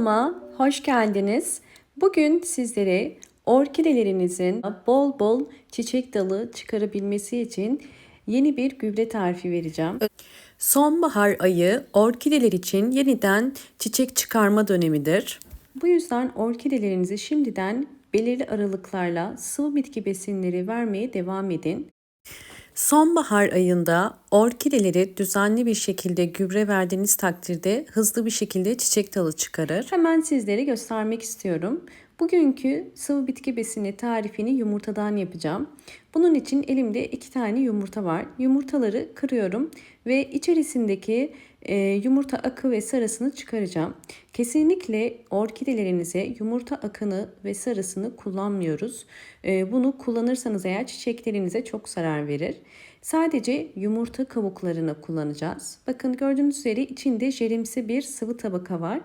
Kanalıma hoş geldiniz. Bugün sizlere orkidelerinizin bol bol çiçek dalı çıkarabilmesi için yeni bir gübre tarifi vereceğim. Sonbahar ayı orkideler için yeniden çiçek çıkarma dönemidir. Bu yüzden orkidelerinizi şimdiden belirli aralıklarla sıvı bitki besinleri vermeye devam edin. Sonbahar ayında orkideleri düzenli bir şekilde gübre verdiğiniz takdirde hızlı bir şekilde çiçek dalı çıkarır. Hemen sizlere göstermek istiyorum. Bugünkü sıvı bitki besini tarifini yumurtadan yapacağım. Bunun için elimde 2 tane yumurta var. Yumurtaları kırıyorum ve içerisindeki yumurta akı ve sarısını çıkaracağım. Kesinlikle orkidelerinize yumurta akını ve sarısını kullanmıyoruz. Bunu kullanırsanız eğer çiçeklerinize çok zarar verir. Sadece yumurta kabuklarını kullanacağız. Bakın gördüğünüz üzere içinde jelimsi bir sıvı tabaka var.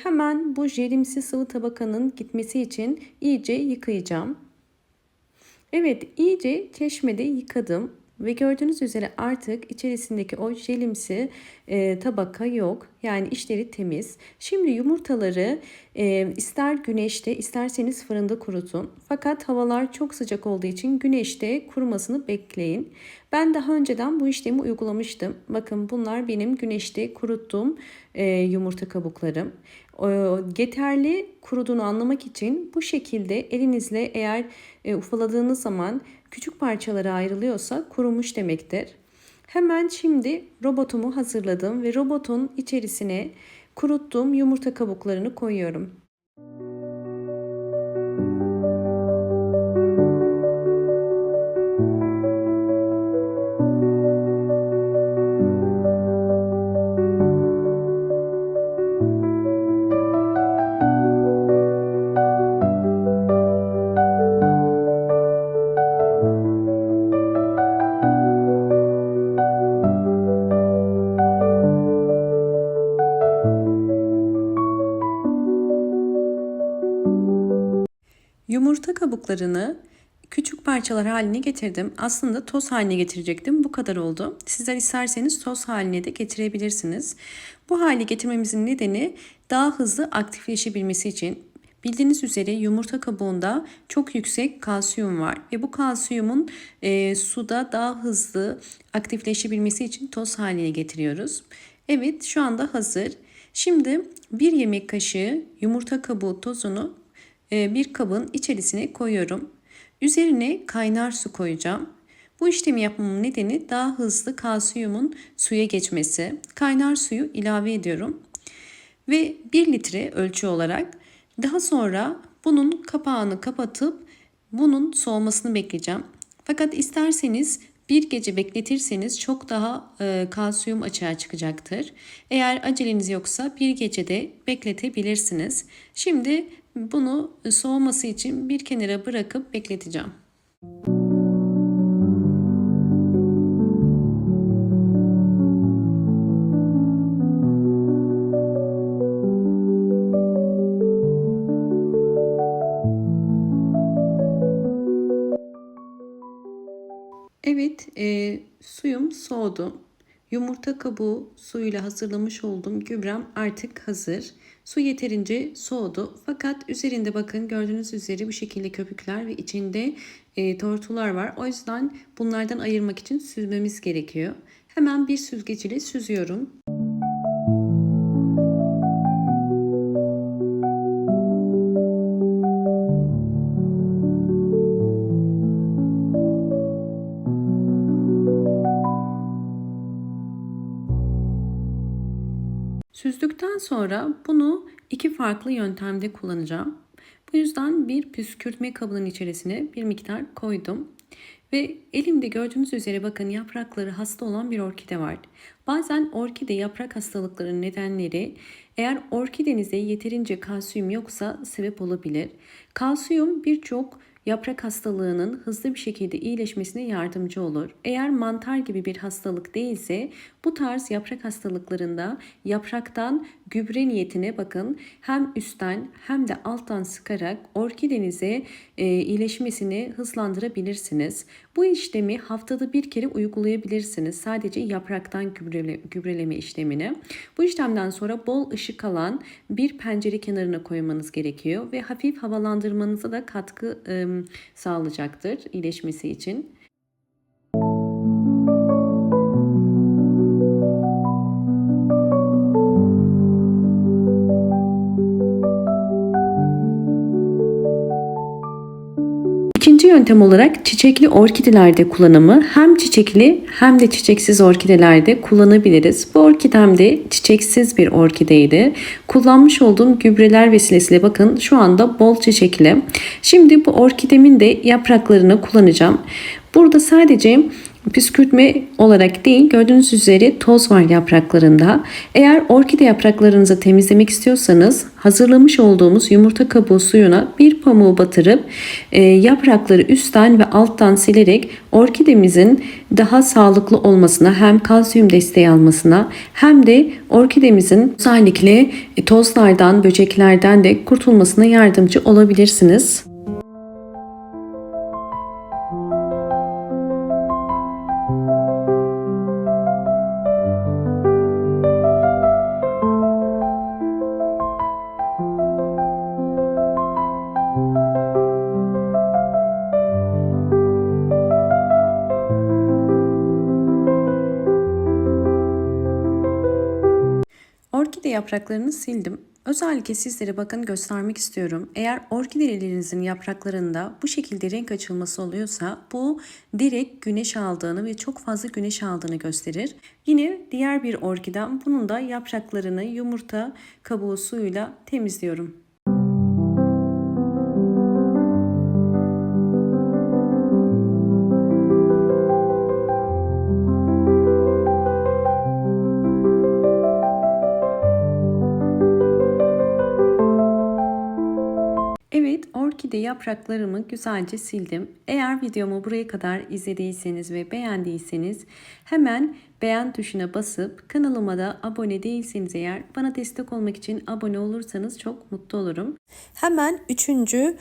Hemen bu jelimsi sıvı tabakanın gitmesi için iyice yıkayacağım. Evet, iyice çeşmede yıkadım ve gördüğünüz üzere artık içerisindeki o jelimsi tabaka yok. Yani içleri temiz. Şimdi yumurtaları ister güneşte isterseniz fırında kurutun. Fakat havalar çok sıcak olduğu için güneşte kurumasını bekleyin. Ben daha önceden bu işlemi uygulamıştım. Bakın bunlar benim güneşte kuruttuğum yumurta kabuklarım. Yeterli kuruduğunu anlamak için bu şekilde elinizle eğer ufaladığınız zaman küçük parçalara ayrılıyorsa kurumuş demektir. Hemen şimdi robotumu hazırladım ve robotun içerisine kuruttuğum yumurta kabuklarını koyuyorum. Yumurta kabuklarını küçük parçalar haline getirdim. Aslında toz haline getirecektim. Bu kadar oldu. Sizler isterseniz toz haline de getirebilirsiniz. Bu hale getirmemizin nedeni daha hızlı aktifleşebilmesi için. Bildiğiniz üzere yumurta kabuğunda çok yüksek kalsiyum var ve bu kalsiyumun suda daha hızlı aktifleşebilmesi için toz haline getiriyoruz. Evet, şu anda hazır. Şimdi 1 yemek kaşığı yumurta kabuğu tozunu bir kabın içerisine koyuyorum. Üzerine kaynar su koyacağım. Bu işlemi yapmamın nedeni daha hızlı kalsiyumun suya geçmesi. Kaynar suyu ilave ediyorum. Ve 1 litre ölçü olarak daha sonra bunun kapağını kapatıp bunun soğumasını bekleyeceğim. Fakat isterseniz bir gece bekletirseniz çok daha kalsiyum açığa çıkacaktır. Eğer aceleniz yoksa bir gecede bekletebilirsiniz. Şimdi bunu soğuması için bir kenara bırakıp bekleteceğim. Evet, suyum soğudu. Yumurta kabuğu suyuyla hazırlamış olduğum gübrem artık hazır. Su yeterince soğudu. Fakat üzerinde bakın gördüğünüz üzere bu şekilde köpükler ve içinde tortular var. O yüzden bunlardan ayırmak için süzmemiz gerekiyor. Hemen bir süzgeç ile süzüyorum. Süzdükten sonra bunu 2 farklı yöntemde kullanacağım. Bu yüzden bir püskürtme kabının içerisine bir miktar koydum. Ve elimde gördüğünüz üzere bakın yaprakları hasta olan bir orkide var. Bazen orkide yaprak hastalıklarının nedenleri eğer orkidenizde yeterince kalsiyum yoksa sebep olabilir. Kalsiyum birçok yaprak hastalığının hızlı bir şekilde iyileşmesine yardımcı olur. Eğer mantar gibi bir hastalık değilse bu tarz yaprak hastalıklarında yapraktan gübre niyetine bakın hem üstten hem de alttan sıkarak orkidenize iyileşmesini hızlandırabilirsiniz. Bu işlemi haftada bir kere uygulayabilirsiniz. Sadece yapraktan gübreleme işlemini. Bu işlemden sonra bol ışık alan bir pencere kenarına koymanız gerekiyor ve hafif havalandırmanıza da katkı sağlayacaktır iyileşmesi için. İkinci yöntem olarak çiçekli orkidelerde kullanımı hem çiçekli hem de çiçeksiz orkidelerde kullanabiliriz. Bu orkidem de çiçeksiz bir orkideydi. Kullanmış olduğum gübreler vesilesiyle bakın şu anda bol çiçekli. Şimdi bu orkidemin de yapraklarını kullanacağım. Burada sadece püskürtme olarak değil, gördüğünüz üzere toz var yapraklarında. Eğer orkide yapraklarınızı temizlemek istiyorsanız hazırlamış olduğumuz yumurta kabuğu suyuna bir pamuğu batırıp yaprakları üstten ve alttan silerek orkidemizin daha sağlıklı olmasına, hem kalsiyum desteği almasına hem de orkidemizin özellikle tozlardan, böceklerden de kurtulmasına yardımcı olabilirsiniz. Orkide yapraklarını sildim. Özellikle sizlere bakın göstermek istiyorum. Eğer orkidelerinizin yapraklarında bu şekilde renk açılması oluyorsa bu direkt güneş aldığını ve çok fazla güneş aldığını gösterir. Yine diğer bir orkidem, bunun da yapraklarını yumurta kabuğu suyuyla temizliyorum. Evet, orkide yapraklarımı güzelce sildim. Eğer videomu buraya kadar izlediyseniz ve beğendiyseniz hemen beğen tuşuna basıp kanalıma da abone değilseniz eğer bana destek olmak için abone olursanız çok mutlu olurum. Hemen üçüncü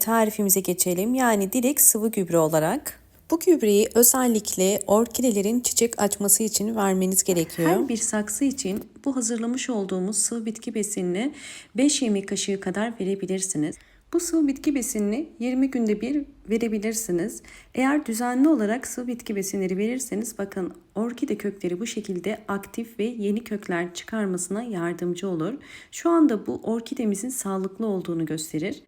tarifimize geçelim. Yani direkt sıvı gübre olarak. Bu gübreyi özellikle orkidelerin çiçek açması için vermeniz gerekiyor. Her bir saksı için bu hazırlamış olduğumuz sıvı bitki besinini 5 yemek kaşığı kadar verebilirsiniz. Bu sıvı bitki besinini 20 günde bir verebilirsiniz. Eğer düzenli olarak sıvı bitki besinleri verirseniz bakın orkide kökleri bu şekilde aktif ve yeni kökler çıkarmasına yardımcı olur. Şu anda bu orkidemizin sağlıklı olduğunu gösterir.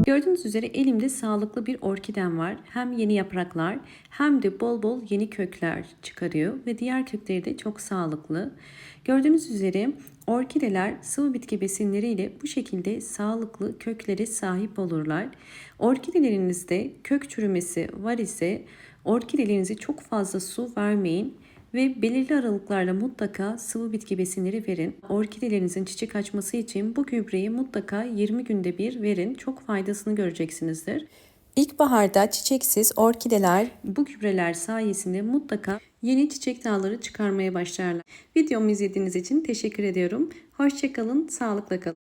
Gördüğünüz üzere elimde sağlıklı bir orkidem var. Hem yeni yapraklar hem de bol bol yeni kökler çıkarıyor ve diğer kökleri de çok sağlıklı. Gördüğünüz üzere orkideler sıvı bitki besinleriyle bu şekilde sağlıklı köklere sahip olurlar. Orkidelerinizde kök çürümesi var ise orkidelerinize çok fazla su vermeyin. Ve belirli aralıklarla mutlaka sıvı bitki besinleri verin. Orkidelerinizin çiçek açması için bu gübreyi mutlaka 20 günde bir verin. Çok faydasını göreceksinizdir. İlkbaharda çiçeksiz orkideler bu gübreler sayesinde mutlaka yeni çiçek dalları çıkarmaya başlarlar. Videomu izlediğiniz için teşekkür ediyorum. Hoşça kalın, sağlıkla kalın.